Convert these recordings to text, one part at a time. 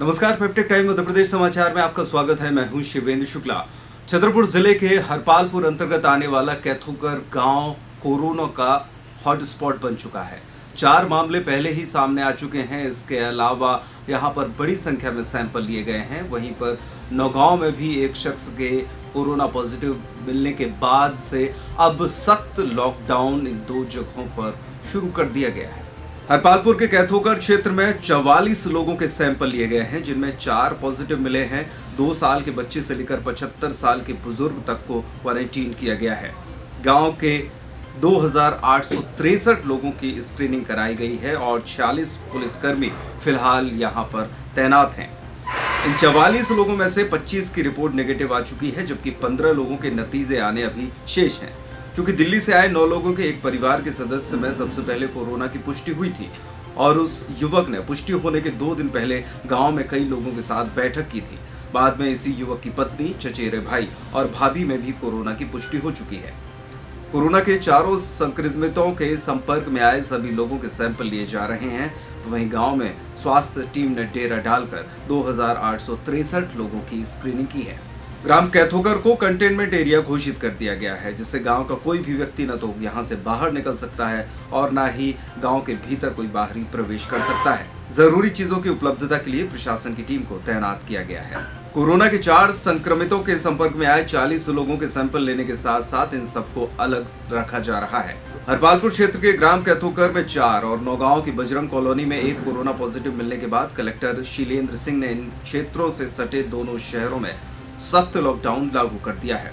नमस्कार, peptic time Madhya Pradesh समाचार में आपका स्वागत है। मैं हूं शिवेंद्र शुक्ला। छतरपुर जिले के हरपालपुर अंतर्गत आने वाला कैथोकर गांव कोरोना का हॉटस्पॉट बन चुका है। 4 मामले पहले ही सामने आ चुके हैं। इसके अलावा यहां पर बड़ी संख्या में सैंपल लिए गए हैं। वहीं पर नौगांव में भी एक शख्स के कोरोना पॉजिटिव मिलने के बाद से अब सख्त लॉकडाउन इन 2 जगहों पर शुरू कर दिया गया है। हरपालपुर के कैथोकर क्षेत्र में 44 लोगों के सैंपल लिए गए हैं, जिनमें 4 पॉजिटिव मिले हैं। 2 साल के बच्चे से लेकर 75 साल के बुजुर्ग तक को क्वारंटीन किया गया है। गांव के 2863 लोगों की स्क्रीनिंग कराई गई है और 46 पुलिसकर्मी फिलहाल यहां पर तैनात हैं। इन 44 लोगों में से 25 की रिपोर्ट नेगेटिव आ चुकी है, जबकि 15 लोगों के नतीजे आने अभी शेष हैं। क्योंकि दिल्ली से आए 9 लोगों के एक परिवार के सदस्य में सबसे पहले कोरोना की पुष्टि हुई थी और उस युवक ने पुष्टि होने के 2 दिन पहले गांव में कई लोगों के साथ बैठक की थी। बाद में इसी युवक की पत्नी, चचेरे भाई और भाभी में भी कोरोना की पुष्टि हो चुकी है। कोरोना के चारों संक्रमितों के संपर्क में आए सभी लोगों के सैंपल लिए जा रहे हैं। तो वहीं गांव में स्वास्थ्य टीम ने डेरा डालकर 2863 लोगों की स्क्रीनिंग की है। ग्राम कैथोकर को कंटेनमेंट एरिया घोषित कर दिया गया है, जिससे गांव का कोई भी व्यक्ति न तो यहां से बाहर निकल सकता है और न ही गांव के भीतर कोई बाहरी प्रवेश कर सकता है। जरूरी चीजों की उपलब्धता के लिए प्रशासन की टीम को तैनात किया गया है। कोरोना के 4 संक्रमितों के संपर्क में आए 40 लोगों के सैंपल लेने के साथ साथ इन सबको अलग रखा जा रहा है। हरपालपुर क्षेत्र के ग्राम कैथोकर में 4 और नौगांव की बजरंग कॉलोनी में 1 कोरोना पॉजिटिव मिलने के बाद कलेक्टर शीलेंद्र सिंह ने इन क्षेत्रों से सटे दोनों शहरों में सख्त लॉकडाउन लागू कर दिया है।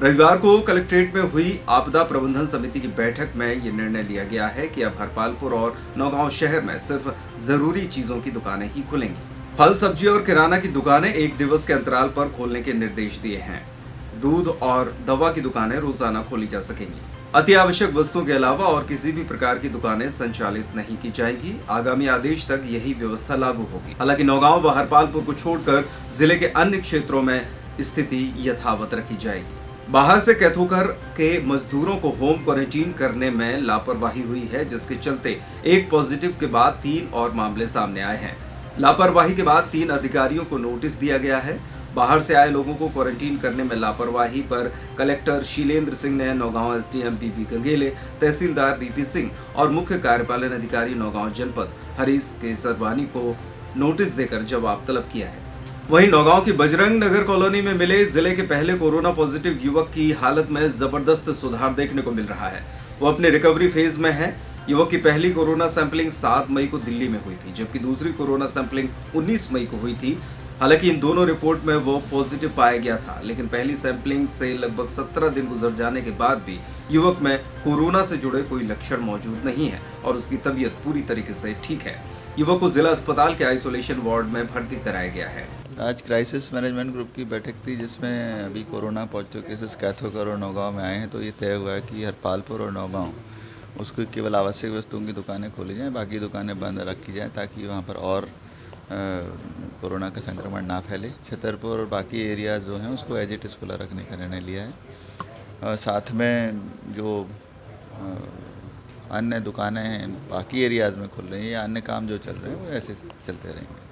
रविवार को कलेक्ट्रेट में हुई आपदा प्रबंधन समिति की बैठक में ये निर्णय लिया गया है कि अब हरपालपुर और नौगांव शहर में सिर्फ जरूरी चीजों की दुकानें ही खुलेंगी। फल, सब्जी और किराना की दुकानें 1 दिवस के अंतराल पर खोलने के निर्देश दिए हैं। दूध और दवा की दुकानें रोजाना खोली जा सकेंगी। अति आवश्यक वस्तुओं के अलावा और किसी भी प्रकार की दुकानें संचालित नहीं की जाएगी। आगामी आदेश तक यही व्यवस्था लागू होगी। हालांकि नौगांव व हरपालपुर को छोड़कर जिले के अन्य क्षेत्रों में स्थिति यथावत रखी जाएगी। बाहर से कैथोकर के मजदूरों को होम क्वारंटीन करने में लापरवाही हुई है, जिसके चलते एक पॉजिटिव के बाद 3 और मामले सामने आए हैं। लापरवाही के बाद 3 अधिकारियों को नोटिस दिया गया है। बाहर से आए लोगों को क्वारंटीन करने में लापरवाही पर कलेक्टर शीलेंद्र सिंह ने नौगांव एसडीएम बीपी गंगेले, तहसीलदार बीपी सिंह और मुख्य कार्यपालन अधिकारी नौगांव जनपद हरीश केसरवानी को नोटिस देकर जवाब तलब किया है। वहीं नौगांव की बजरंग नगर कॉलोनी में मिले जिले के पहले कोरोना पॉजिटिव युवक की हालत में जबरदस्त सुधार देखने को मिल रहा है। वो अपने रिकवरी फेज में है। युवक की पहली कोरोना सैंपलिंग 7 मई को दिल्ली में हुई थी, जबकि दूसरी कोरोना सैंपलिंग 19 मई को हुई थी। हालांकि इन दोनों रिपोर्ट में वो पॉजिटिव पाया गया था, लेकिन पहली सैंपलिंग से लगभग 17 दिन गुजर जाने के बाद भी युवक में कोरोना से जुड़े कोई लक्षण मौजूद नहीं है और उसकी तबीयत पूरी तरीके से ठीक है। युवक को जिला अस्पताल के आइसोलेशन वार्ड में भर्ती कराया गया है। आज क्राइसिस मैनेजमेंट ग्रुप की बैठक थी, जिसमें अभी कोरोना पॉजिटिव केसेस कैथोकर और नौगांव में आए हैं। तो ये तय हुआ है कि हरपालपुर और नौगांव उसको केवल आवश्यक वस्तुओं की दुकानें खोली जाएं, बाकी दुकानें बंद रखी जाएं ताकि वहाँ पर और कोरोना का संक्रमण ना फैले। छतरपुर और बाकी एरियाज़ जो हैं उसको एज इट इज़ खुला रखने का निर्णय लिया है। साथ में जो अन्य दुकानें हैं बाकी एरियाज़ में खुल रही हैं या अन्य काम जो चल रहे हैं वो ऐसे चलते रहेंगे।